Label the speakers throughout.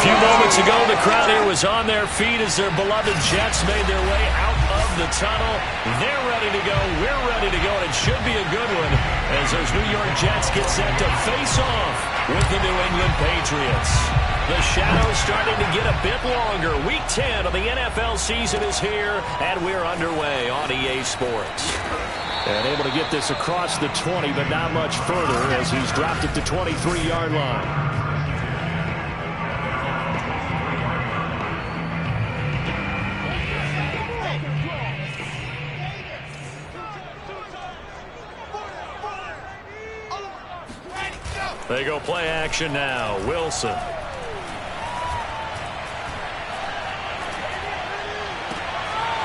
Speaker 1: few moments ago, the crowd here was on their feet as their beloved Jets made their way out of the tunnel. They're ready to go. We're ready to go, and it should be a good one as those New York Jets get set to face off with the New England Patriots. The shadow's starting to get a bit longer. Week 10 of the NFL season is here, and we're underway on EA Sports. And able to get this across the 20, but not much further as he's dropped it to 23-yard line. They go play action now. Wilson.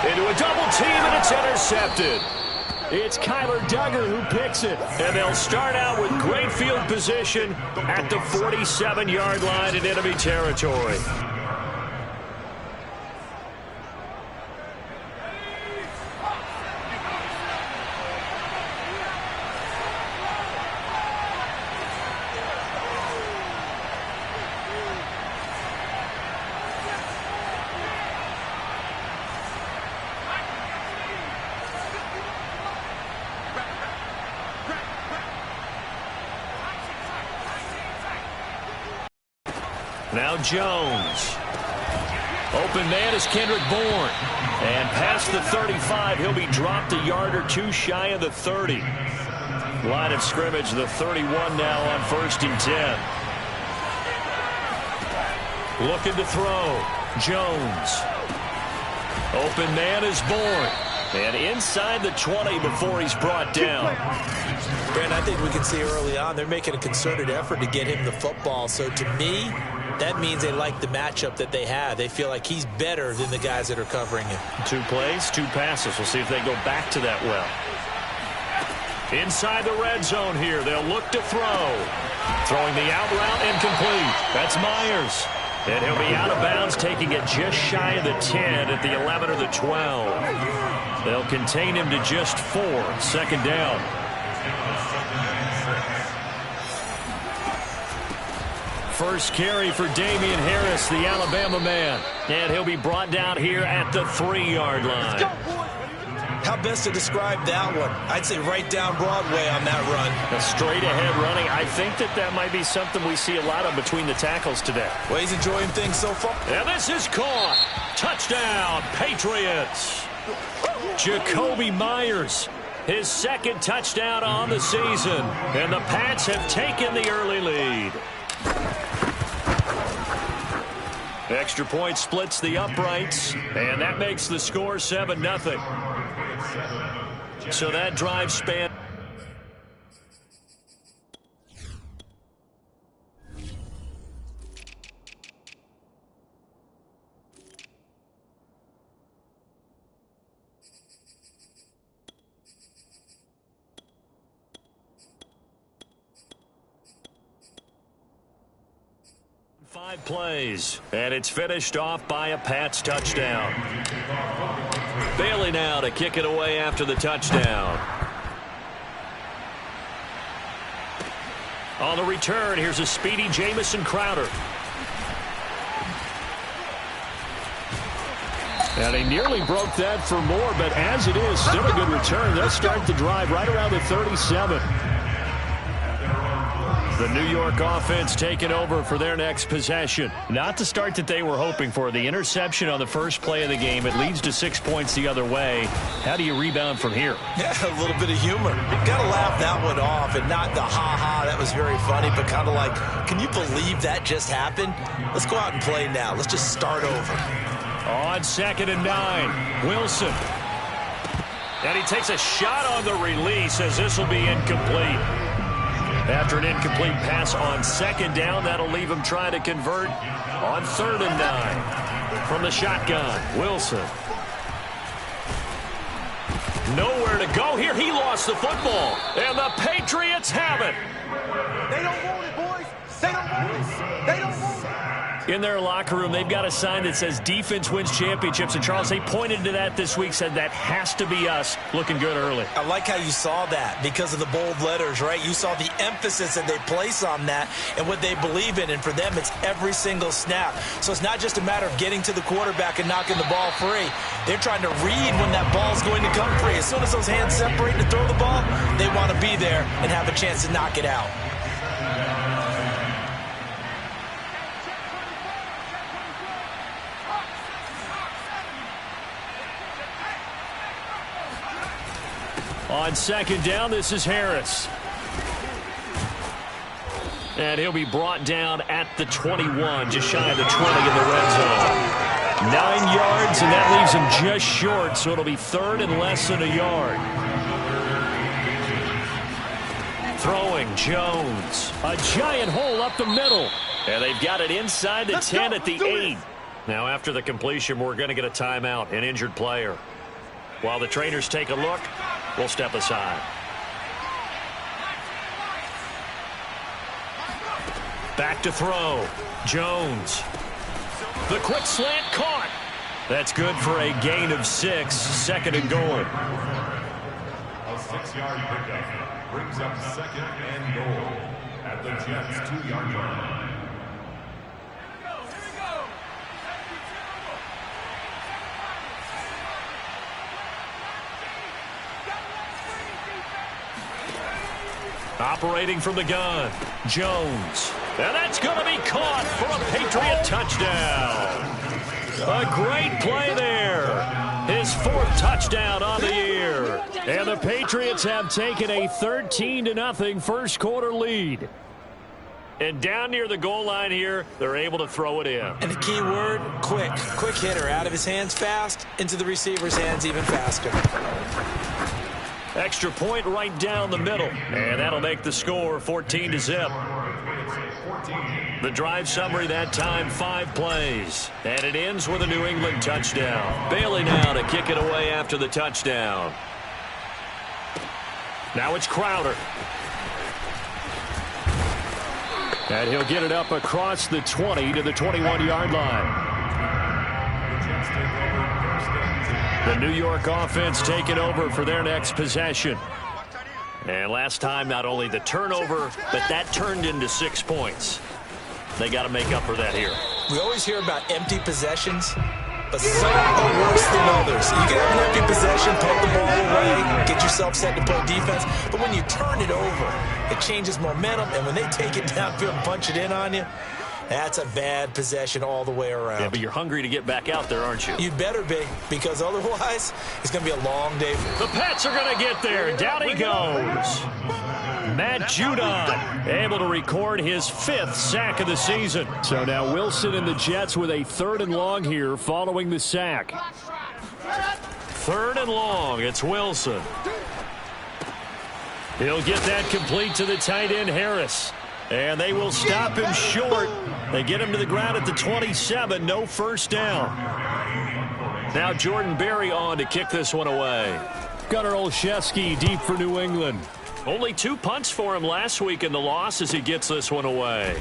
Speaker 1: Into a double team, and it's intercepted. It's Kyler Duggar who picks it. And they'll start out with great field position at the 47-yard line in enemy territory. Now Jones. Open man is Kendrick Bourne. And past the 35, he'll be dropped a yard or two shy of the 30. Line of scrimmage, the 31 now on 1st and 10. Looking to throw. Jones. Open man is Bourne. And inside the 20 before he's brought down.
Speaker 2: Brent, I think we can see early on they're making a concerted effort to get him the football. So to me, that means they like the matchup that they have. They feel like he's better than the guys that are covering him. 2 plays, 2 passes. We'll see if they go back to that well. Inside the red zone here. They'll look to throw. Throwing the out route incomplete. That's Myers. And he'll be out of bounds, taking it just shy of the 10 at the 11 or the 12. They'll contain him to just 4. 2nd down. First carry for Damian Harris, the Alabama man. And he'll be brought down here at the 3-yard line. How best to describe that one? I'd say right down Broadway on that run.
Speaker 1: A straight-ahead running. I think that might be something we see a lot of between the tackles today.
Speaker 2: Well, he's enjoying things so far.
Speaker 1: And this is caught. Touchdown, Patriots. Jakobi Meyers, his 2nd touchdown on the season. And the Pats have taken the early lead. Extra point splits the uprights, and that makes the score 7-0. So that drive span. Five plays, and it's finished off by a Pats touchdown. Bailey now to kick it away after the touchdown. On the return, here's a speedy Jamison Crowder. And he nearly broke that for more, but as it is, still a good return. They'll start the drive right around the 37. The New York offense taking over for their next possession. Not the start that they were hoping for. The interception on the first play of the game. It leads to 6 points the other way. How do you rebound from here?
Speaker 2: Yeah, a little bit of humor. You've got to laugh that one off and not the ha-ha, that was very funny, but kind of like, can you believe that just happened? Let's go out and play now. Let's just start over.
Speaker 1: On 2nd and 9, Wilson. And he takes a shot on the release as this will be incomplete. After an incomplete pass on 2nd down, that'll leave him trying to convert on 3rd and 9. From the shotgun, Wilson. Nowhere to go here. He lost the football. And the Patriots have it.
Speaker 3: They don't want it, boys. They don't want it. They don't want it.
Speaker 1: in their locker room. They've got a sign that says defense wins championships. And, Charles, they pointed to that this week, said that has to be us. Looking good early.
Speaker 3: I like how you saw that because of the bold letters, right? You saw the emphasis that they place on that and what they believe in. And for them, it's every single snap. So it's not just a matter of getting to the quarterback and knocking the ball free. They're trying to read when that ball's going to come free. As soon as those hands separate to throw the ball, they want to be there and have a chance to knock it out.
Speaker 1: On second down, this is Harris. And he'll be brought down at the 21, just shy of the 20 in the red zone. 9 yards, and that leaves him just short, so it'll be third and less than a yard. Throwing, Jones. A giant hole up the middle. And they've got it inside the 10 at the 8. Now, after the completion, we're going to get a timeout, an injured player. While the trainers take a look, we'll step aside. Back to throw. Jones. The quick slant caught. That's good for a gain of 6. Second and going.
Speaker 4: A 6-yard pickup brings up second and goal at the Jets' 2-yard line.
Speaker 1: Operating from the gun, Jones. And that's going to be caught for a Patriot touchdown. A great play there. His 4th touchdown on the year. And the Patriots have taken a 13-0 first quarter lead. And down near the goal line here, they're able to throw it in.
Speaker 3: And the key word, quick. Quick hitter. Out of his hands fast, into the receiver's hands even faster.
Speaker 1: Extra point right down the middle. And that'll make the score 14-0. The drive summary that time, 5 plays. And it ends with a New England touchdown. Bailey now to kick it away after the touchdown. Now it's Crowder. And he'll get it up across the 20 to the 21-yard line. The New York offense taking over for their next possession. And last time, not only the turnover, but that turned into 6 points. They got to make up for that here.
Speaker 3: We always hear about empty possessions, but some are worse than others. You can have an empty possession, punt the ball away, get yourself set to play defense, but when you turn it over, it changes momentum, and when they take it downfield and punch it in on you, that's a bad possession all the way around.
Speaker 1: Yeah, but you're hungry to get back out there, aren't you?
Speaker 3: You'd better be, because otherwise, it's going to be a long day.
Speaker 1: The Pats are going to get there. Down he goes. Matt Judon able to record his 5th sack of the season. So now Wilson and the Jets with a 3rd and long here following the sack. 3rd and long. It's Wilson. He'll get that complete to the tight end, Harris. And they will stop him short. They get him to the ground at the 27. No first down. Now Jordan Berry on to kick this one away. Gunnar Olszewski deep for New England. Only 2 punts for him last week in the loss as he gets this one away.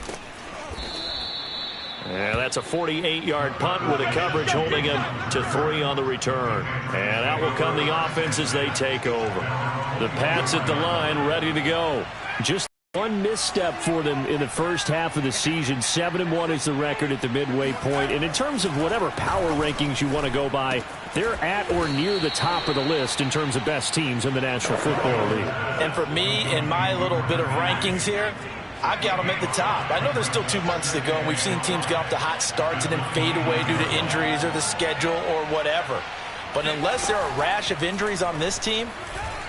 Speaker 1: And that's a 48-yard punt with a coverage holding him to 3 on the return. And out will come the offense as they take over. The Pats at the line ready to go. Just one misstep for them in the first half of the season. 7-1 is the record at the midway point. And in terms of whatever power rankings you want to go by, they're at or near the top of the list in terms of best teams in the National Football League.
Speaker 3: And for me, in my little bit of rankings here, I've got them at the top. I know there's still 2 months to go, and we've seen teams get off to hot starts and then fade away due to injuries or the schedule or whatever. But unless there are a rash of injuries on this team,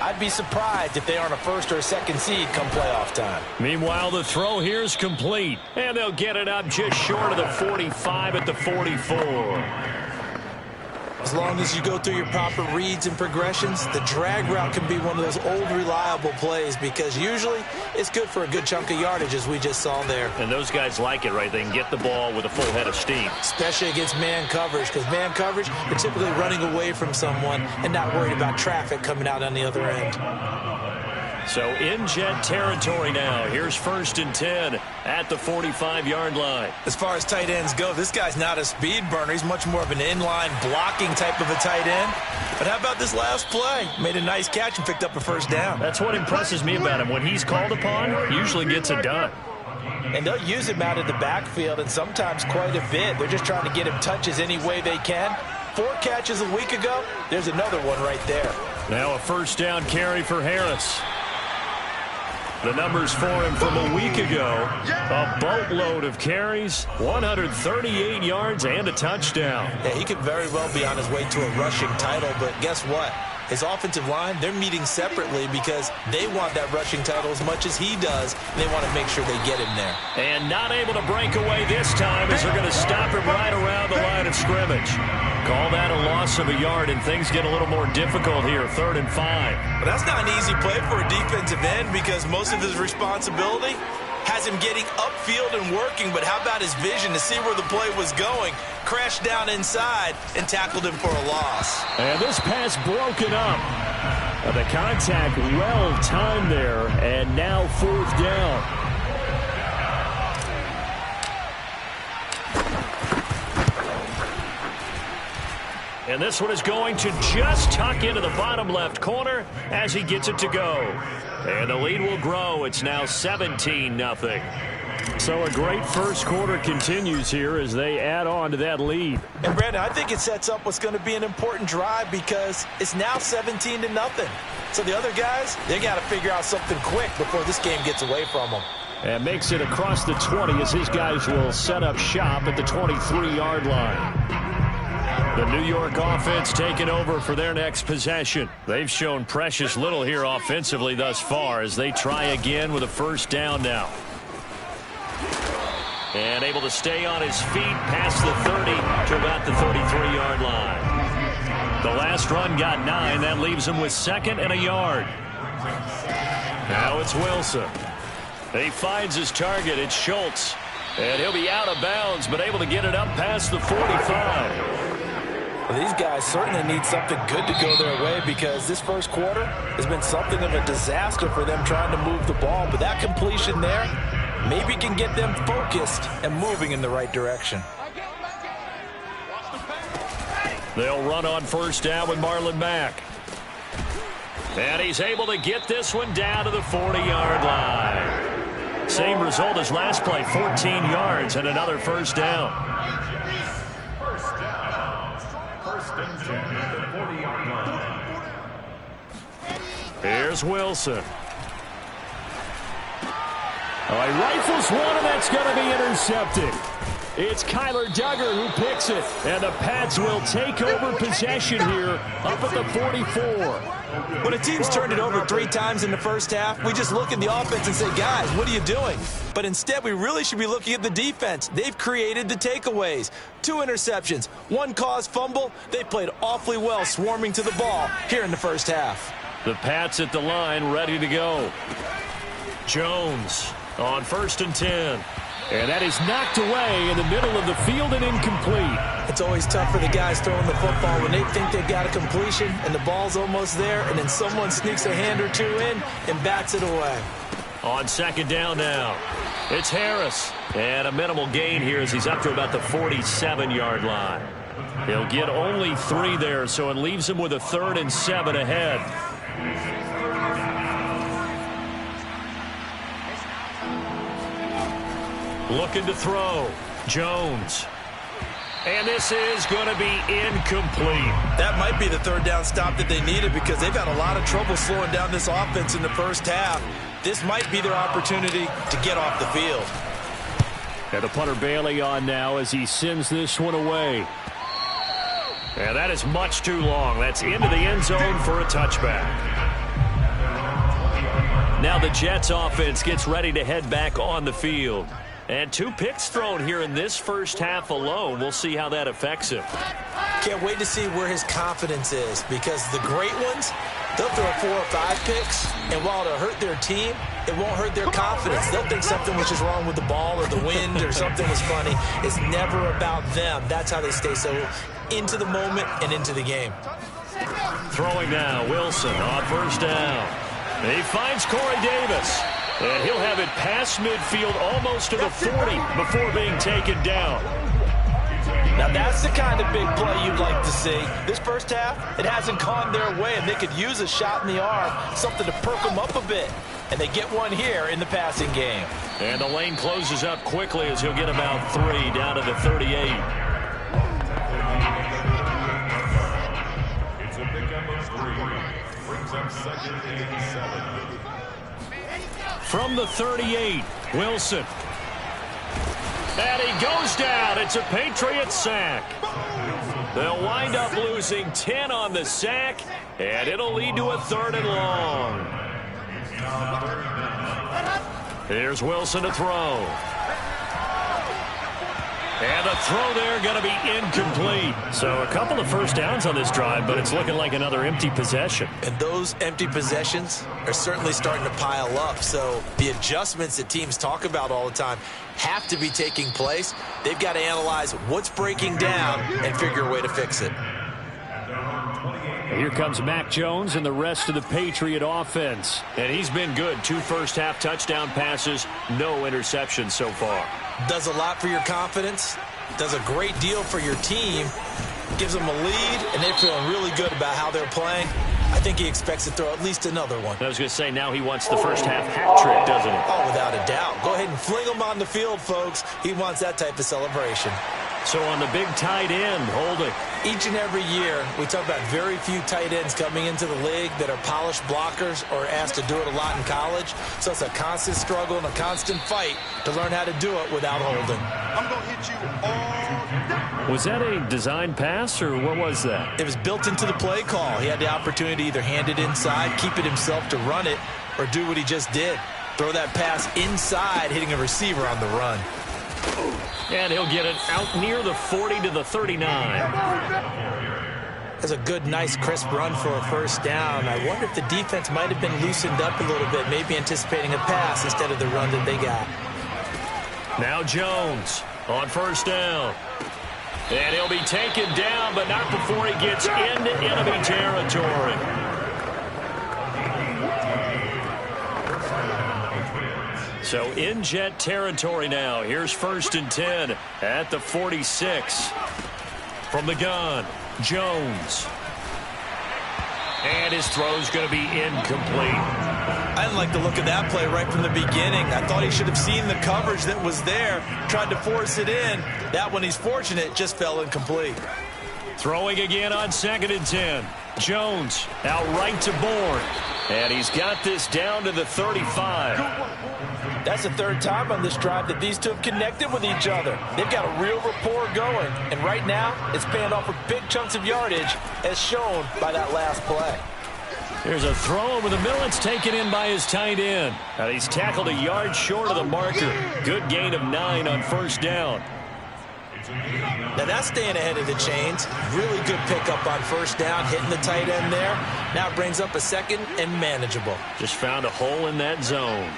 Speaker 3: I'd be surprised if they aren't a 1st or a 2nd seed come playoff time.
Speaker 1: Meanwhile, the throw here is complete. And they'll get it up just short of the 45 at the 44.
Speaker 3: As long as you go through your proper reads and progressions, the drag route can be one of those old reliable plays because usually it's good for a good chunk of yardage as we just saw there.
Speaker 1: And those guys like it, right? They can get the ball with a full head of steam.
Speaker 3: Especially against man coverage because man coverage, you're typically running away from someone and not worried about traffic coming out on the other end.
Speaker 2: So in Jet territory now. Here's 1st and 10 at the 45-yard line.
Speaker 3: As far as tight ends go, this guy's not a speed burner. He's much more of an inline blocking type of a tight end. But how about this last play? Made a nice catch and picked up a first down.
Speaker 2: That's what impresses me about him. When he's called upon, he usually gets it done.
Speaker 3: And they'll use him out of the backfield, and sometimes quite a bit. They're just trying to get him touches any way they can. 4 catches a week ago. There's another one right there.
Speaker 2: Now a first down carry for Harris. The numbers for him from a week ago, a boatload of carries, 138 yards and a touchdown.
Speaker 3: Yeah, he could very well be on his way to a rushing title, but guess what? His offensive line, they're meeting separately because they want that rushing title as much as he does, and they want to make sure they get him there.
Speaker 2: And not able to break away this time as they're going to stop him right around the line of scrimmage. Call that a loss of a yard, and things get a little more difficult here, 3rd and 5.
Speaker 3: But that's not an easy play for a defensive end because most of his responsibility has him getting upfield and working, but how about his vision to see where the play was going? Crashed down inside and tackled him for a loss.
Speaker 2: And this pass broken up. The contact well timed there, and now 4th down. And this one is going to just tuck into the bottom left corner as he gets it to go. And the lead will grow. It's now 17-0. So a great first quarter continues here as they add on to that lead.
Speaker 3: And Brandon, I think it sets up what's going to be an important drive because it's now 17-0. So the other guys, they got to figure out something quick before this game gets away from them.
Speaker 2: And makes it across the 20 as his guys will set up shop at the 23-yard line. The New York offense taking over for their next possession. They've shown precious little here offensively thus far as they try again with a first down now. And able to stay on his feet past the 30 to about the 33-yard line. The last run got 9. That leaves him with 2nd and a yard. Now it's Wilson. He finds his target. It's Schultz. And he'll be out of bounds, but able to get it up past the 45.
Speaker 3: Well, these guys certainly need something good to go their way because this first quarter has been something of a disaster for them trying to move the ball. But that completion there maybe can get them focused and moving in the right direction.
Speaker 2: They'll run on first down with Marlon Mack. And he's able to get this one down to the 40-yard line. Same result as last play, 14 yards and another first down.
Speaker 4: First and 10 at the 40-yard line.
Speaker 2: Here's Wilson. Oh, he rifles one, and that's going to be intercepted. It's Kyler Duggar who picks it, and the Pats will take over possession here up at the 44.
Speaker 3: When a team's turned it over 3 times in the first half, we just look at the offense and say, guys, what are you doing? But instead, we really should be looking at the defense. They've created the takeaways. 2 interceptions, 1 caused fumble. They played awfully well swarming to the ball here in the first half.
Speaker 2: The Pats at the line ready to go. Jones on first and 10. And that is knocked away in the middle of the field and incomplete.
Speaker 3: It's always tough for the guys throwing the football when they think they've got a completion and the ball's almost there, and then someone sneaks a hand or 2 in and bats it away.
Speaker 2: On second down now, it's Harris. And a minimal gain here as he's up to about the 47-yard line. He'll get only 3 there, so it leaves him with a 3rd and 7 ahead. Looking to throw. Jones. And this is going to be incomplete.
Speaker 3: That might be the 3rd down stop that they needed because they've had a lot of trouble slowing down this offense in the first half. This might be their opportunity to get off the field.
Speaker 2: And the punter Bailey on now as he sends this one away. And that is much too long. That's into the end zone for a touchback. Now the Jets offense gets ready to head back on the field. And 2 picks thrown here in this first half alone. We'll see how that affects him.
Speaker 3: Can't wait to see where his confidence is because the great ones, they'll throw 4 or 5 picks, and while it'll hurt their team, it won't hurt their confidence. They'll think something was just wrong with the ball or the wind or something was funny. It's never about them. That's how they stay so into the moment and into the game.
Speaker 2: Throwing now, Wilson on first down. He finds Corey Davis. And he'll have it past midfield almost to the 40 before being taken down.
Speaker 3: Now that's the kind of big play you'd like to see. This first half, it hasn't gone their way, and they could use a shot in the arm, something to perk them up a bit. And they get one here in the passing game.
Speaker 2: And the lane closes up quickly as he'll get about 3 down to the 38.
Speaker 4: It's a pickup of 3. Brings up second and 7.
Speaker 2: From the 38, Wilson. And he goes down. It's a Patriot sack. They'll wind up losing 10 on the sack, and it'll lead to a 3rd and long. Here's Wilson to throw. And the throw there going to be incomplete. So a couple of first downs on this drive, but it's looking like another empty possession.
Speaker 3: And those empty possessions are certainly starting to pile up. So the adjustments that teams talk about all the time have to be taking place. They've got to analyze what's breaking down and figure a way to fix it.
Speaker 2: Here comes Mac Jones and the rest of the Patriot offense. And he's been good. 2 first-half touchdown passes, no interceptions so far.
Speaker 3: Does a lot for your confidence, does a great deal for your team, gives them a lead, and they're feeling really good about how they're playing. I think he expects to throw at least another one.
Speaker 2: I was going to say, now he wants the first-half hat trick, doesn't he?
Speaker 3: Oh, without a doubt. Go ahead and fling him on the field, folks. He wants that type of celebration.
Speaker 2: So on the big tight end, Holding.
Speaker 3: Each and every year, we talk about very few tight ends coming into the league that are polished blockers or asked to do it a lot in college. So it's a constant struggle and a constant fight to learn how to do it without holding.
Speaker 5: I'm going to hit you all day.
Speaker 2: Was that a design pass, or what was that?
Speaker 3: It was built into the play call. He had the opportunity to either hand it inside, keep it himself to run it, or do what he just did. Throw that pass inside, hitting a receiver on the run.
Speaker 2: And he'll get it out near the 40 to the 39.
Speaker 3: That's a good, nice, crisp run for a first down. I wonder if the defense might have been loosened up a little bit, maybe anticipating a pass instead of the run that they got.
Speaker 2: Now Jones on first down. And he'll be taken down, but not before he gets into enemy territory. So in Jet territory now. Here's 1st and 10 at the 46. From the gun, Jones. And his throw's going to be incomplete.
Speaker 3: I didn't like the look of that play right from the beginning. I thought he should have seen the coverage that was there, tried to force it in. That one, he's fortunate, just fell incomplete.
Speaker 2: Throwing again on 2nd and 10. Jones out right to Bourne. And he's got this down to the 35.
Speaker 3: That's the 3rd time on this drive that these two have connected with each other. They've got a real rapport going. And right now, it's paying off with big chunks of yardage, as shown by that last play.
Speaker 2: Here's a throw over the middle. It's taken in by his tight end. And he's tackled a yard short of the marker. Good gain of 9 on first down.
Speaker 3: Now that's staying ahead of the chains. Really good pickup on first down, hitting the tight end there. Now it brings up a 2nd and manageable.
Speaker 2: Just found a hole in that zone.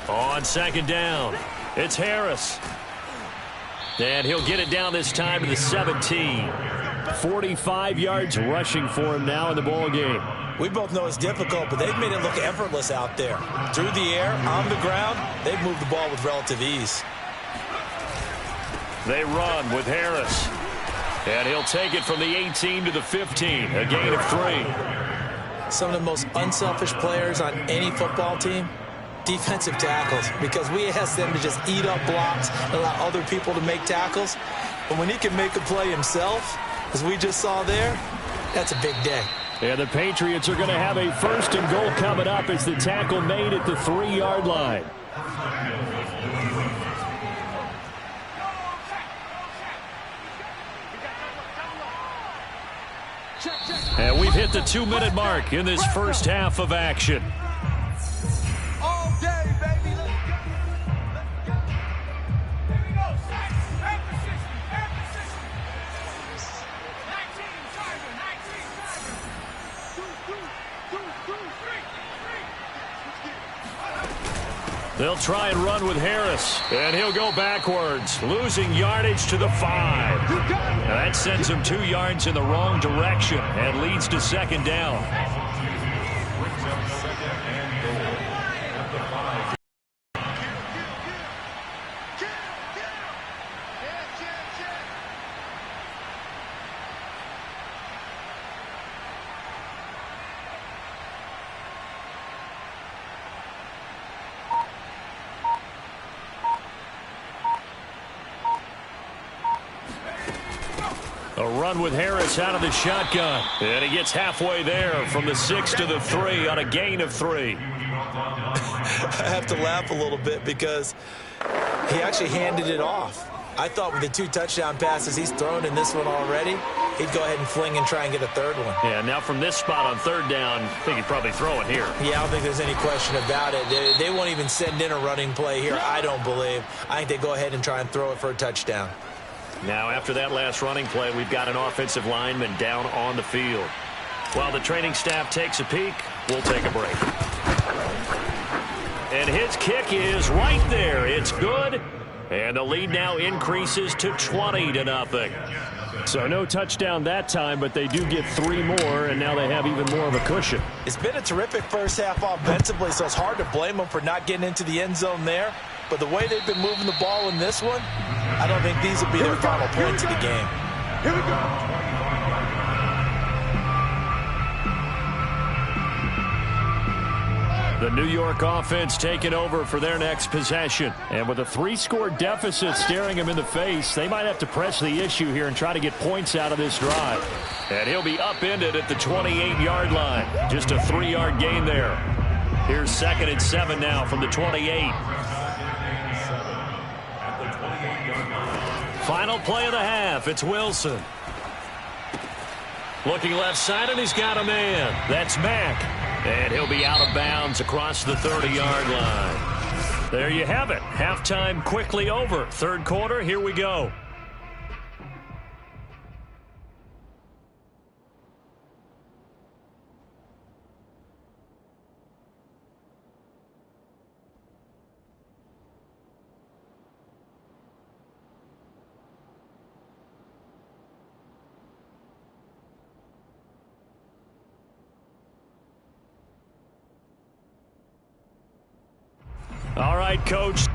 Speaker 2: On 2nd down, it's Harris. And he'll get it down this time to the 17. 45 yards rushing for him now in the ball game.
Speaker 3: We both know it's difficult, but they've made it look effortless out there. Through the air, on the ground, they've moved the ball with relative ease.
Speaker 2: They run with Harris. And he'll take it from the 18 to the 15, a gain of 3.
Speaker 3: Some of the most unselfish players on any football team, defensive tackles, because we ask them to just eat up blocks and allow other people to make tackles. But when he can make a play himself, as we just saw there, that's a big day.
Speaker 2: And the Patriots are going to have a 1st and goal coming up as the tackle made at the 3-yard line. And we've hit the 2-minute mark in this first half of action.
Speaker 5: All day, baby. Let's go. Here we go. Emphasis. 19, Tiger. 19, Tiger. 2, 3.
Speaker 2: They'll try and run with Harris, and he'll go backwards, losing yardage to the 5. Now that sends him 2 yards in the wrong direction and leads to second down. A run with Harris out of the shotgun. And he gets halfway there from the 6 to the 3 on a gain of 3.
Speaker 3: I have to laugh a little bit because he actually handed it off. I thought with the 2 touchdown passes he's thrown in this one already, he'd go ahead and fling and try and get a third one.
Speaker 2: Yeah, now from this spot on third down, I think he'd probably throw it here.
Speaker 3: Yeah, I don't think there's any question about it. They won't even send in a running play here, I don't believe. I think they go ahead and try and throw it for a touchdown.
Speaker 2: Now, after that last running play, we've got an offensive lineman down on the field. While the training staff takes a peek, we'll take a break. And his kick is right there. It's good. And the lead now increases to 20-0. So no touchdown that time, but they do get 3 more, and now they have even more of a cushion.
Speaker 3: It's been a terrific first half offensively, so it's hard to blame them for not getting into the end zone there. But the way they've been moving the ball in this one, I don't think these will be their final points of the game.
Speaker 5: Here we go.
Speaker 2: The New York offense taking over for their next possession. And with a 3-score deficit staring them in the face, they might have to press the issue here and try to get points out of this drive. And he'll be upended at the 28-yard line. Just a 3-yard gain there. Here's 2nd and 7 now from the 28. Final play of the half. It's Wilson. Looking left side, and he's got a man. That's Mack. And he'll be out of bounds across the 30-yard line. There you have it. Halftime quickly over. Third quarter, here we go. All right, Coach.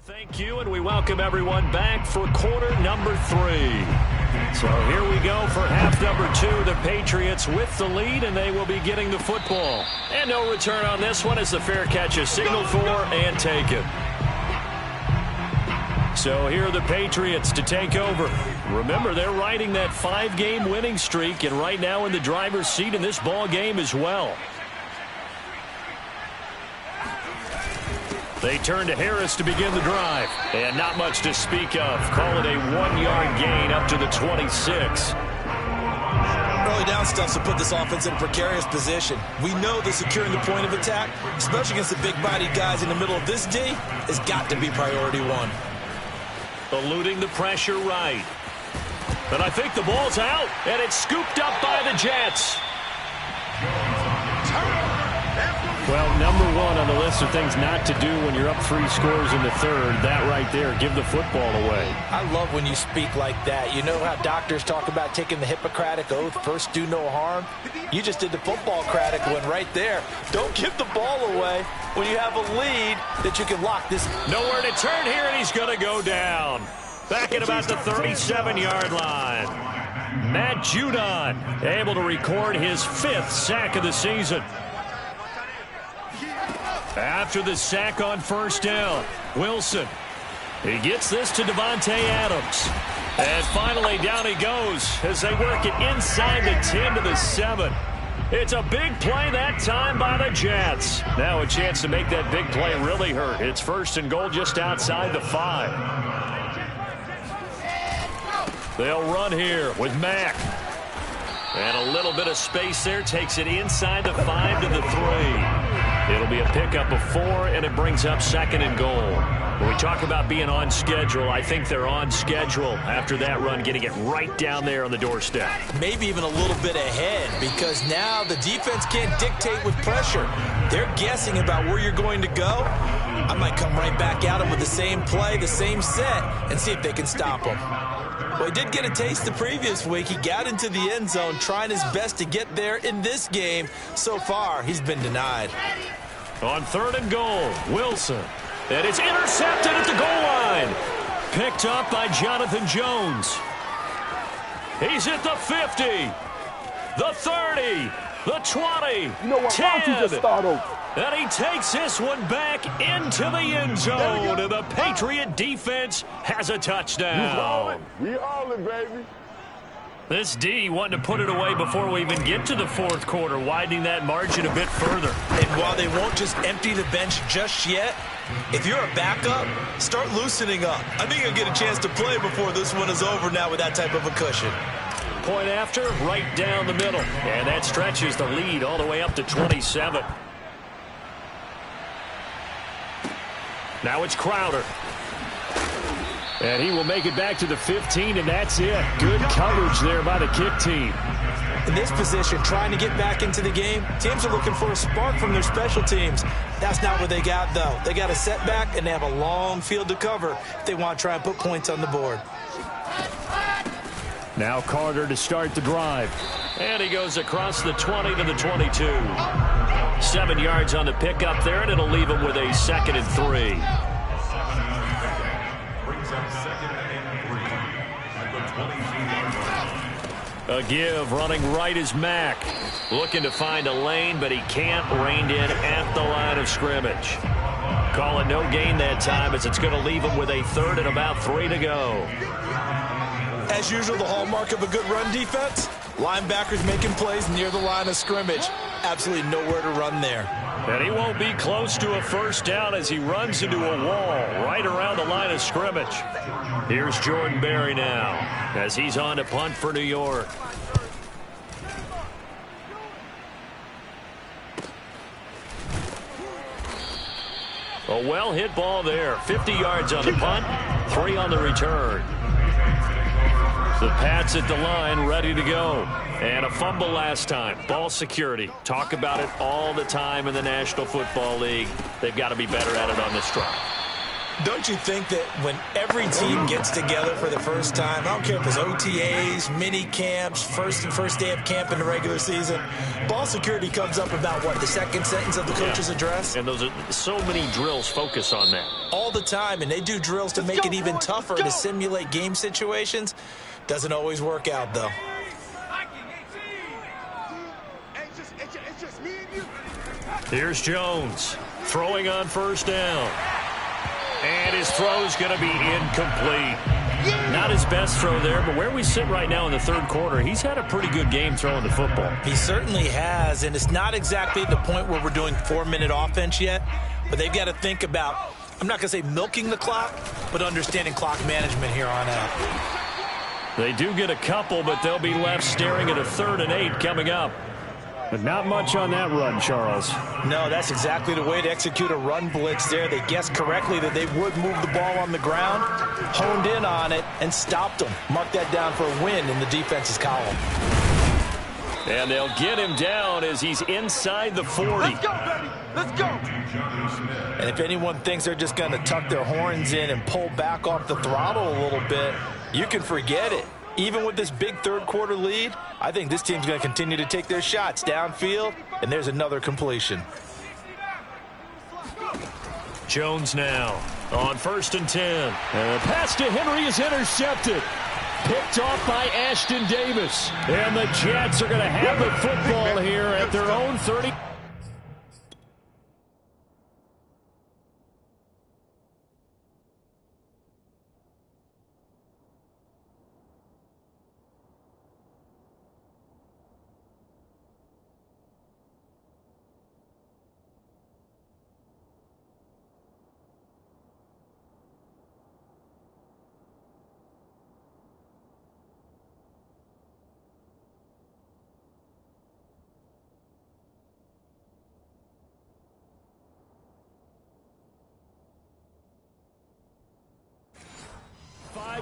Speaker 2: Thank you, and we welcome everyone back for quarter number 3. So here we go for half number 2. The Patriots with the lead, and they will be getting the football. And no return on this one as the fair catch is signaled for and taken. So here are the Patriots to take over. Remember, they're riding that 5-game winning streak, and right now in the driver's seat in this ball game as well. They turn to Harris to begin the drive. And not much to speak of. Call it a 1-yard gain up to the 26.
Speaker 3: Early down stuff to put this offense in a precarious position. We know that securing the point of attack, especially against the big-bodied guys in the middle of this D, has got to be priority 1.
Speaker 2: Eluding the pressure right. But I think the ball's out, and it's scooped up by the Jets. Well, number 1 on the list of things not to do when you're up 3 scores in the third, that right there, give the football away.
Speaker 3: I love when you speak like that. You know how doctors talk about taking the Hippocratic Oath, first do no harm? You just did the football-cratic one right there. Don't give the ball away when you have a lead that you can lock this.
Speaker 2: Nowhere to turn here, and he's going to go down. Back at about the 37-yard line. Matt Judon able to record his 5th sack of the season. After the sack on first down, Wilson. He gets this to Davante Adams. And finally down he goes as they work it inside the 10 to the 7. It's a big play that time by the Jets. Now a chance to make that big play really hurt. It's 1st and goal just outside the 5. They'll run here with Mack. And a little bit of space there takes it inside the 5 to the 3. It'll be a pickup of 4, and it brings up 2nd and goal. When we talk about being on schedule, I think they're on schedule after that run, getting it right down there on the doorstep.
Speaker 3: Maybe even a little bit ahead, because now the defense can't dictate with pressure. They're guessing about where you're going to go. I might come right back at them with the same play, the same set, and see if they can stop them. Well, he did get a taste the previous week. He got into the end zone trying his best to get there in this game. So far, he's been denied.
Speaker 2: On 3rd and goal, Wilson. And it's intercepted at the goal line. Picked up by Jonathan Jones. He's at the 50, the 30, the 20,
Speaker 5: You know what?
Speaker 2: 10.
Speaker 5: Why don't you just start over?
Speaker 2: And he takes this one back into the end zone. And the Patriot defense has a touchdown.
Speaker 5: We hauling, baby.
Speaker 2: This D wanting to put it away before we even get to the 4th quarter, widening that margin a bit further.
Speaker 3: And while they won't just empty the bench just yet, if you're a backup, start loosening up. I think you'll get a chance to play before this one is over now with that type of a cushion.
Speaker 2: Point after, right down the middle. And that stretches the lead all the way up to 27. Now it's Crowder. And he will make it back to the 15, and that's it. Good coverage there by the kick team.
Speaker 3: In this position, trying to get back into the game, teams are looking for a spark from their special teams. That's not what they got, though. They got a setback, and they have a long field to cover if they want to try and put points on the board.
Speaker 2: Now Carter to start the drive. And he goes across the 20 to the 22. 7 yards on the pickup there, and it'll leave him with a 2nd and 3. A give, running right is Mack. Looking to find a lane, but he can't. Reined in at the line of scrimmage. Call it no gain that time, as it's going to leave him with a 3rd and about 3 to go.
Speaker 3: As usual, the hallmark of a good run defense, linebackers making plays near the line of scrimmage. Absolutely nowhere to run there.
Speaker 2: And he won't be close to a 1st down as he runs into a wall right around the line of scrimmage. Here's Jordan Berry now as he's on to punt for New York. A well-hit ball there. 50 yards on the punt, 3 on the return. The Pats at the line, ready to go. And a fumble last time. Ball security. Talk about it all the time in the National Football League. They've got to be better at it on this drive.
Speaker 3: Don't you think that when every team gets together for the first time, I don't care if it's OTAs, mini camps, first day of camp in the regular season, ball security comes up about, what, the 2nd sentence of the coach's address?
Speaker 2: And those are so many drills focus on that.
Speaker 3: All the time, and they do drills to make it even tougher to simulate game situations. Doesn't always work out, though.
Speaker 2: Here's Jones throwing on 1st down. And his throw's going to be incomplete. Not his best throw there, but where we sit right now in the 3rd quarter, he's had a pretty good game throwing the football.
Speaker 3: He certainly has, and it's not exactly the point where we're doing 4-minute offense yet, but they've got to think about, I'm not going to say milking the clock, but understanding clock management here on out.
Speaker 2: They do get a couple, but they'll be left staring at a 3rd and 8 coming up. But not much on that run, Charles.
Speaker 3: No, that's exactly the way to execute a run blitz there. They guessed correctly that they would move the ball on the ground, honed in on it, and stopped them. Mark that down for a win in the defense's column.
Speaker 2: And they'll get him down as he's inside the 40.
Speaker 5: Let's go, baby. Let's go.
Speaker 3: And if anyone thinks they're just going to tuck their horns in and pull back off the throttle a little bit, you can forget it. Even with this big 3rd quarter lead, I think this team's going to continue to take their shots downfield, and there's another completion.
Speaker 2: Jones now on 1st and 10. And the pass to Henry is intercepted. Picked off by Ashton Davis. And the Jets are going to have the football here at their own 30.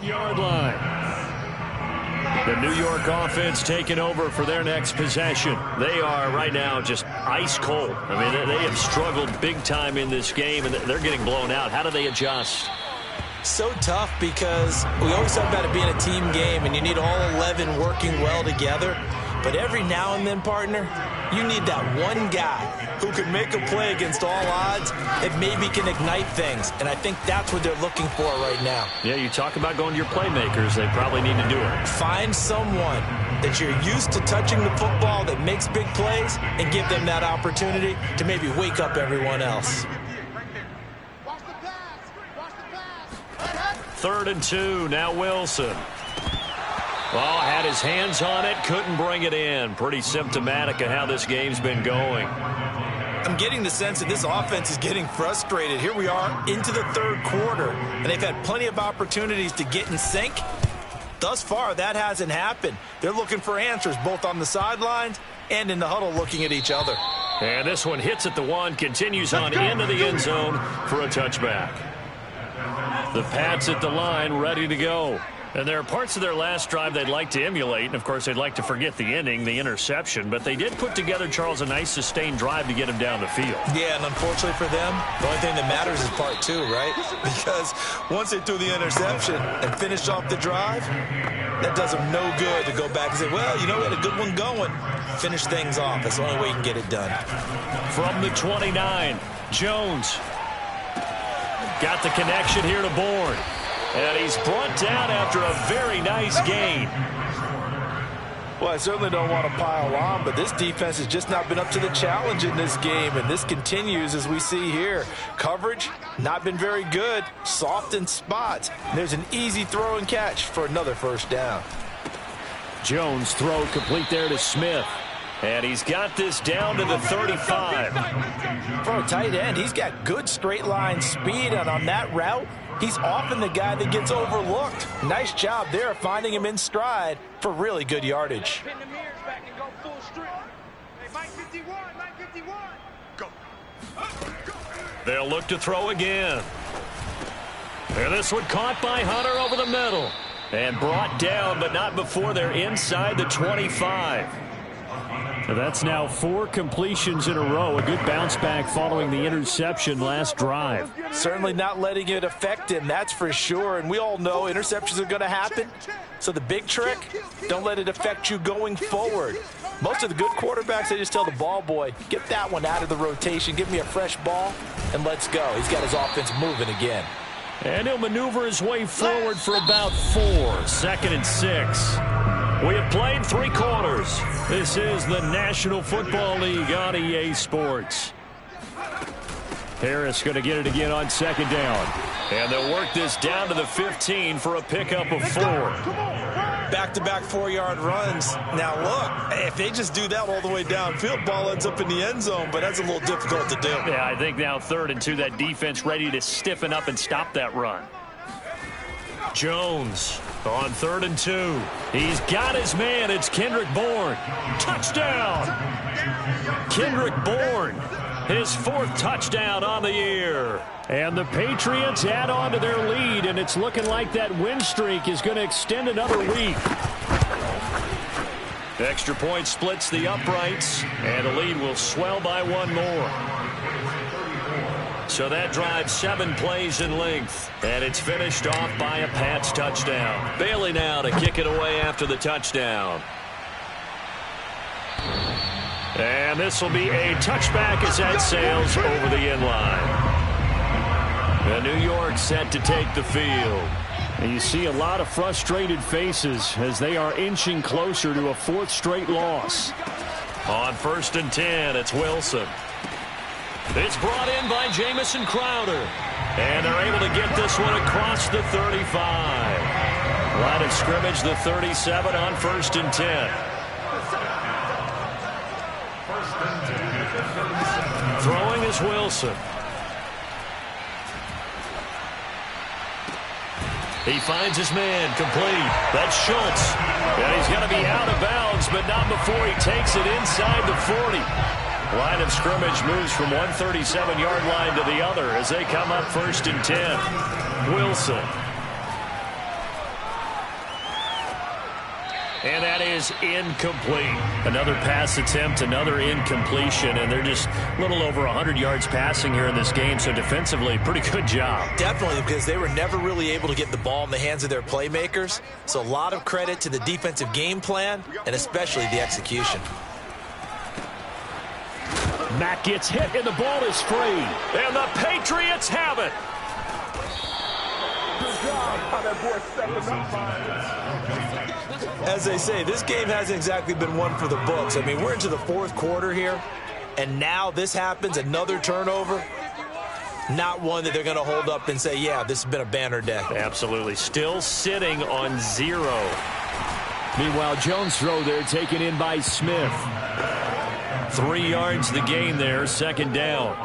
Speaker 1: 1-yard line. The New York offense taking over for their next possession.
Speaker 2: They are right now just ice cold. I mean, they have struggled big time in this game, and they're getting blown out. How do they adjust?
Speaker 3: So tough because we always talk about it being a team game, and you need all 11 working well together. But every now and then, partner, you need that one guy who can make a play against all odds and maybe can ignite things. And I think that's what they're looking for right now.
Speaker 2: Yeah, you talk about going to your playmakers. They probably need to do it.
Speaker 3: Find someone that you're used to touching the football that makes big plays and give them that opportunity to maybe wake up everyone else.
Speaker 2: 3rd and 2, now Wilson. Well, had his hands on it, couldn't bring it in. Pretty symptomatic of how this game's been going.
Speaker 3: I'm getting the sense that this offense is getting frustrated. Here we are into the 3rd quarter, and they've had plenty of opportunities to get in sync. Thus far, that hasn't happened. They're looking for answers both on the sidelines and in the huddle looking at each other.
Speaker 2: And this one hits at the 1, continues on into the end zone for a touchback. The Pats at the line, ready to go. And there are parts of their last drive they'd like to emulate, and of course they'd like to forget the ending, the interception, but they did put together, Charles, a nice sustained drive to get him down the field.
Speaker 3: Yeah, and unfortunately for them, the only thing that matters is part 2, right? Because once they threw the interception and finished off the drive, that does them no good to go back and say, well, you know, we had a good one going. Finish things off. That's the only way you can get it done.
Speaker 2: From the 29, Jones got the connection here to Bourne. And he's brought down after a very nice gain.
Speaker 3: Well, I certainly don't want to pile on, but this defense has just not been up to the challenge in this game, and this continues as we see here. Coverage, not been very good, soft in spots. And there's an easy throw and catch for another first down.
Speaker 2: Jones throw complete there to Smith. And he's got this down to the 35.
Speaker 3: For a tight end, he's got good straight line speed, and on that route, he's often the guy that gets overlooked. Nice job there finding him in stride for really good yardage.
Speaker 2: They'll look to throw again. And this one caught by Hunter over the middle. And brought down, but not before they're inside the 25.
Speaker 1: So that's now 4 completions in a row. A good bounce back following the interception last drive.
Speaker 3: Certainly not letting it affect him, that's for sure. And we all know interceptions are going to happen. So the big trick, don't let it affect you going forward. Most of the good quarterbacks, they just tell the ball boy, get that one out of the rotation, give me a fresh ball, and let's go. He's got his offense moving again.
Speaker 1: And he'll maneuver his way forward for about 4. 2nd and 6.
Speaker 2: We have played 3 quarters.
Speaker 1: This is the National Football League on EA Sports. Harris going to get it again on 2nd down.
Speaker 2: And they'll work this down to the 15 for a pickup of 4.
Speaker 3: Back-to-back 4-yard runs. Now, look, if they just do that all the way downfield, ball ends up in the end zone, but that's a little difficult to do.
Speaker 2: Yeah, I think now 3rd and 2, that defense ready to stiffen up and stop that run. Jones on 3rd and 2.
Speaker 1: He's got his man. It's Kendrick Bourne.
Speaker 2: Touchdown! Kendrick Bourne, his 4th touchdown on the year.
Speaker 1: And the Patriots add on to their lead, and it's looking like that win streak is going to extend another week.
Speaker 2: Extra point splits the uprights, and the lead will swell by 1 more. So that drives 7 plays in length, and it's finished off by a Pats touchdown. Bailey now to kick it away after the touchdown. And this will be a touchback as that sails over the end line. And New York set to take the field.
Speaker 1: And you see a lot of frustrated faces as they are inching closer to a 4th straight loss.
Speaker 2: On 1st and 10, it's Wilson. It's brought in by Jamison Crowder. And they're able to get this one across the 35. Line of scrimmage, the 37 on 1st and 10. Throwing is Wilson. He finds his man, complete. That's Schultz. And he's going to be out of bounds, but not before he takes it inside the 40. Line of scrimmage moves from one 37-yard line to the other as they come up 1st and 10. Wilson. And that is incomplete. Another pass attempt, another incompletion, and they're just a little over 100 yards passing here in this game, so defensively, pretty good job.
Speaker 3: Definitely, because they were never really able to get the ball in the hands of their playmakers, so a lot of credit to the defensive game plan and especially the execution.
Speaker 2: Mack gets hit, and the ball is free. And the Patriots have it.
Speaker 3: As they say, this game hasn't exactly been one for the books. I mean, we're into the fourth quarter here, and now this happens, another turnover. Not one that they're going to hold up and say, yeah, this has been a banner day.
Speaker 2: Absolutely. Still sitting on 0.
Speaker 1: Meanwhile, Jones' throw there taken in by Smith.
Speaker 2: 3 yards the gain there, second down.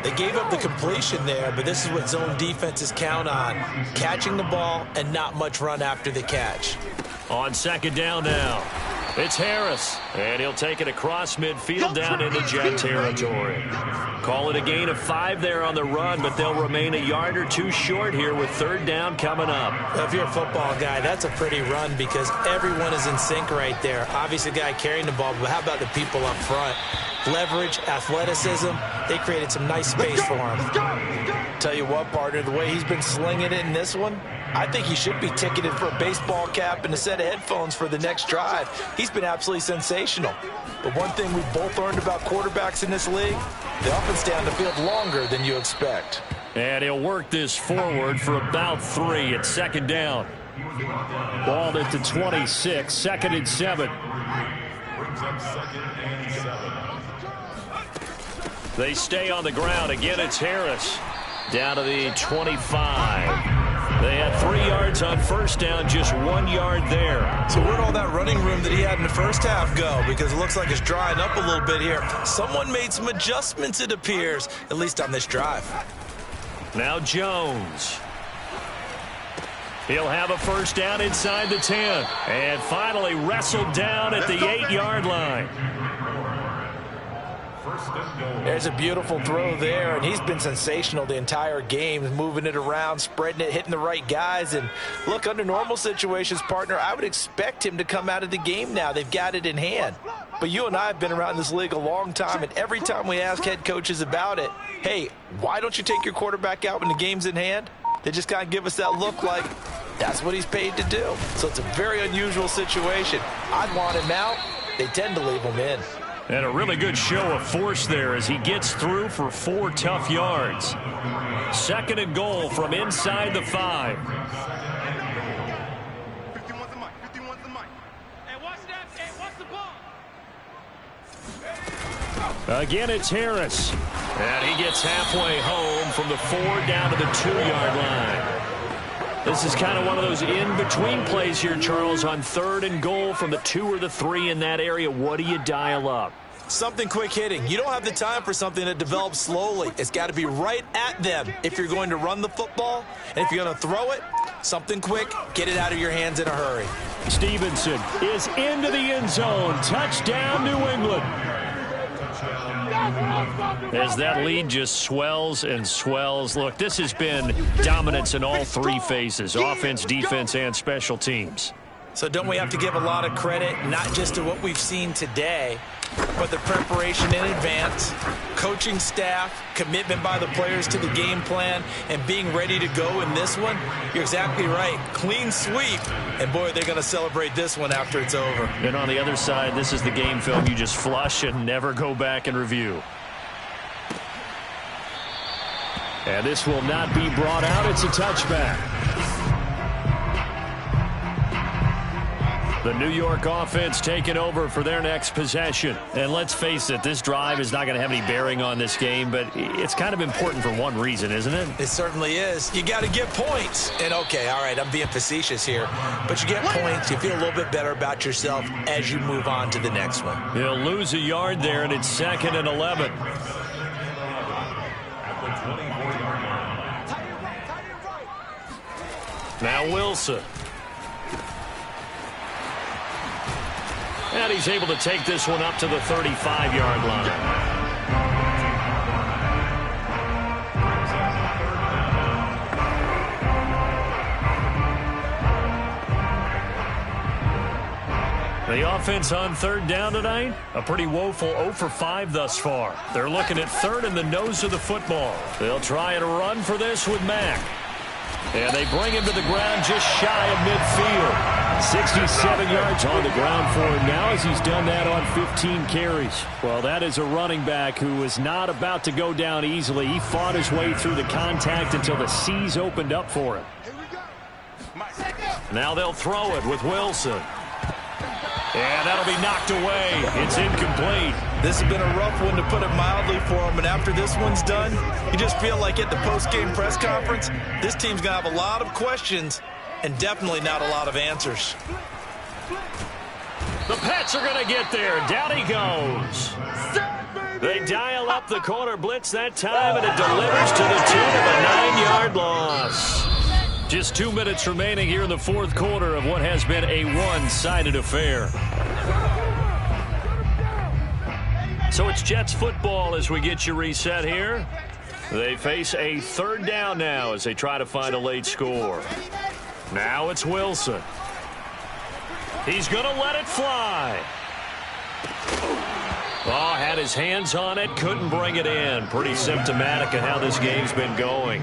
Speaker 3: They gave up the completion there, but this is what zone defenses count on. Catching the ball and not much run after the catch.
Speaker 2: On second down now, it's Harris. And he'll take it across midfield down into Jet territory. Call it a gain of 5 there on the run, but they'll remain a yard or 2 short here with third down coming up.
Speaker 3: If you're a football guy, that's a pretty run because everyone is in sync right there. Obviously, the guy carrying the ball, but how about the people up front? Leverage, athleticism, they created some nice space for him. Tell you what, partner, the way he's been slinging it in this one, I think he should be ticketed for a baseball cap and a set of headphones for the next drive. He's been absolutely sensational. But one thing we've both learned about quarterbacks in this league, they often stay on the field longer than you expect.
Speaker 2: And he'll work this forward for about 3 at second down. Ball at the 26, second and 7.
Speaker 4: Brings up second and 7.
Speaker 2: They stay on the ground. Again, it's Harris. Down to the 25. They had 3 yards on first down, just 1 yard there.
Speaker 3: So where'd all that running room that he had in the first half go? Because it looks like it's drying up a little bit here. Someone made some adjustments, it appears, at least on this drive.
Speaker 2: Now Jones. He'll have a first down inside the 10. And finally wrestled down at the 8-yard line.
Speaker 3: There's a beautiful throw there, and he's been sensational the entire game, moving it around, spreading it, hitting the right guys. And look, under normal situations, partner, I would expect him to come out of the game now. They've got it in hand. But you and I have been around this league a long time, and every time we ask head coaches about it, hey, why don't you take your quarterback out when the game's in hand? They just kind of give us that look like that's what he's paid to do. So it's a very unusual situation. I'd want him out. They tend to leave him in.
Speaker 2: And a really good show of force there as he gets through for 4 tough yards. Second and goal from inside the 5.
Speaker 5: 51's the mic. 51's the mic. Hey, watch that. Hey, watch the ball.
Speaker 2: Again, it's Harris. And he gets halfway home from the 4 down to the 2-yard line. This is kind of one of those in-between plays here, Charles, on third and goal from the 2 or the 3 in that area. What do you dial up?
Speaker 3: Something quick hitting. You don't have the time for something that develops slowly. It's got to be right at them if you're going to run the football. And if you're going to throw it, something quick, get it out of your hands in a hurry.
Speaker 2: Stevenson is into the end zone. Touchdown, New England. As that lead just swells and swells. Look, this has been dominance in all 3 phases, offense, defense, and special teams.
Speaker 3: So don't we have to give a lot of credit, not just to what we've seen today, but the preparation in advance, coaching staff, commitment by the players to the game plan, and being ready to go in this one? You're exactly right. Clean sweep. And, boy, they're going to celebrate this one after it's over.
Speaker 2: And on the other side, this is the game film you just flush and never go back and review. And this will not be brought out. It's a touchback. The New York offense taking over for their next possession. And let's face it, this drive is not going to have any bearing on this game, but it's kind of important for one reason, isn't it?
Speaker 3: It certainly is. You got to get points. And, okay, all right, I'm being facetious here, but you get points. You feel a little bit better about yourself as you move on to the next one.
Speaker 2: He'll lose a yard there, and it's 2nd and 11. Now Wilson. And he's able to take this one up to the 35-yard line.
Speaker 1: The offense on third down tonight, a pretty woeful 0 for 5 thus far. They're looking at third in the nose of the football. They'll try and run for this with Mack. And they bring him to the ground just shy of midfield. 67 yards on the ground for him now as he's done that on 15 carries. Well, that is a running back who is not about to go down easily. He fought his way through the contact until the seas opened up for him. Now they'll throw it with Wilson. And that'll be knocked away. It's incomplete.
Speaker 3: This has been a rough one, to put it mildly, for him. And after this one's done, you just feel like at the post-game press conference, this team's going to have a lot of questions and definitely not a lot of answers.
Speaker 1: The Pats are going to get there. Down he goes. They dial up the corner blitz that time, and it delivers to the tune of a 9-yard loss. Just 2 minutes remaining here in the fourth quarter of what has been a one-sided affair. So it's Jets football as we get you reset here. They face a third down now as they try to find a late score. Now it's Wilson. He's going to let it fly. Oh, had his hands on it, couldn't bring it in. Pretty symptomatic of how this game's been going.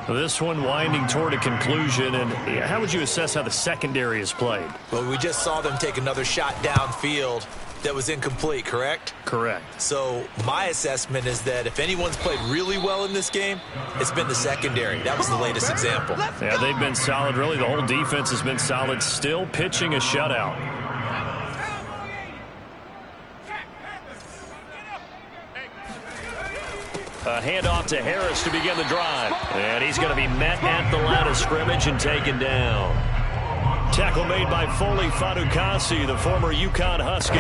Speaker 1: This one winding toward a conclusion, and how would you assess how the secondary is played?
Speaker 3: Well, we just saw them take another shot downfield that was incomplete, correct?
Speaker 1: Correct.
Speaker 3: So my assessment is that if anyone's played really well in this game, it's been the secondary. That was the latest example.
Speaker 1: Yeah, they've been solid. Really, the whole defense has been solid, still pitching a shutout. A handoff to Harris to begin the drive. And he's going to be met at the line of scrimmage and taken down. Tackle made by Foley Fatukasi, the former UConn Husky.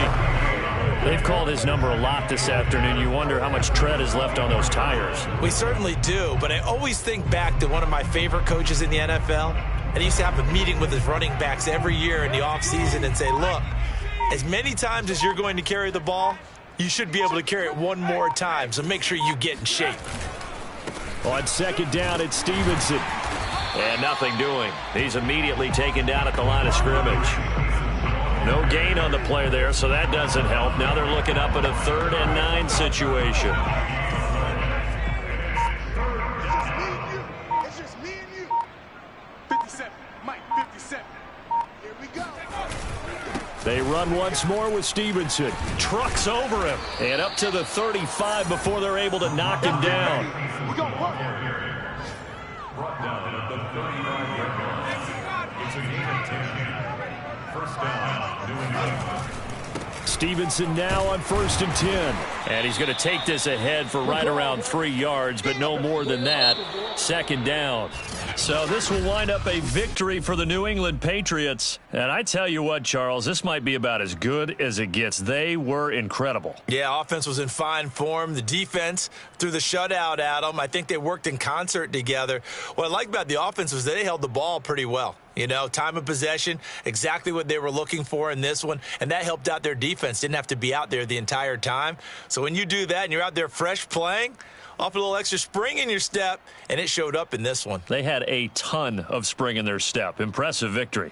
Speaker 1: They've called his number a lot this afternoon. You wonder how much tread is left on those tires.
Speaker 3: We certainly do, but I always think back to one of my favorite coaches in the NFL. And he used to have a meeting with his running backs every year in the offseason and say, look, as many times as you're going to carry the ball, you should be able to carry it one more time, so make sure you get in shape.
Speaker 1: On second down, it's Stevenson. And nothing doing. He's immediately taken down at the line of scrimmage. No gain on the play there, so that doesn't help. Now they're looking up at a 3rd and 9 situation.
Speaker 5: It's just me and you. 57, Mike, 57. Here we go.
Speaker 1: They run once more with Stevenson. Trucks over him. And up to the 35 before they're able to knock him down.
Speaker 5: We're going to work.
Speaker 4: Brought down at the 39-yard line. It's a gain of 10. First down, New England.
Speaker 1: Stevenson now on 1st and 10. And he's going to take this ahead for right around 3 yards, but no more than that. Second down. So this will wind up a victory for the New England Patriots. And I tell you what, Charles, this might be about as good as it gets. They were incredible.
Speaker 3: Yeah, offense was in fine form. The defense threw the shutout at them. I think they worked in concert together. What I like about the offense was they held the ball pretty well. You know, time of possession, exactly what they were looking for in this one, and that helped out their defense. Didn't have to be out there the entire time. So when you do that and you're out there fresh playing, off a little extra spring in your step, and it showed up in this one.
Speaker 1: They had a ton of spring in their step. Impressive victory.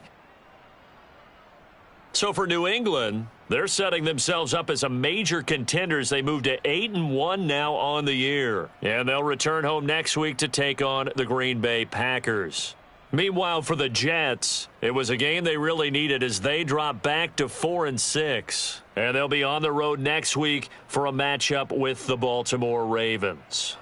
Speaker 1: So for New England, they're setting themselves up as a major contender as they move to 8-1 now on the year. And they'll return home next week to take on the Green Bay Packers. Meanwhile, for the Jets, it was a game they really needed as they drop back to 4-6. And they'll be on the road next week for a matchup with the Baltimore Ravens.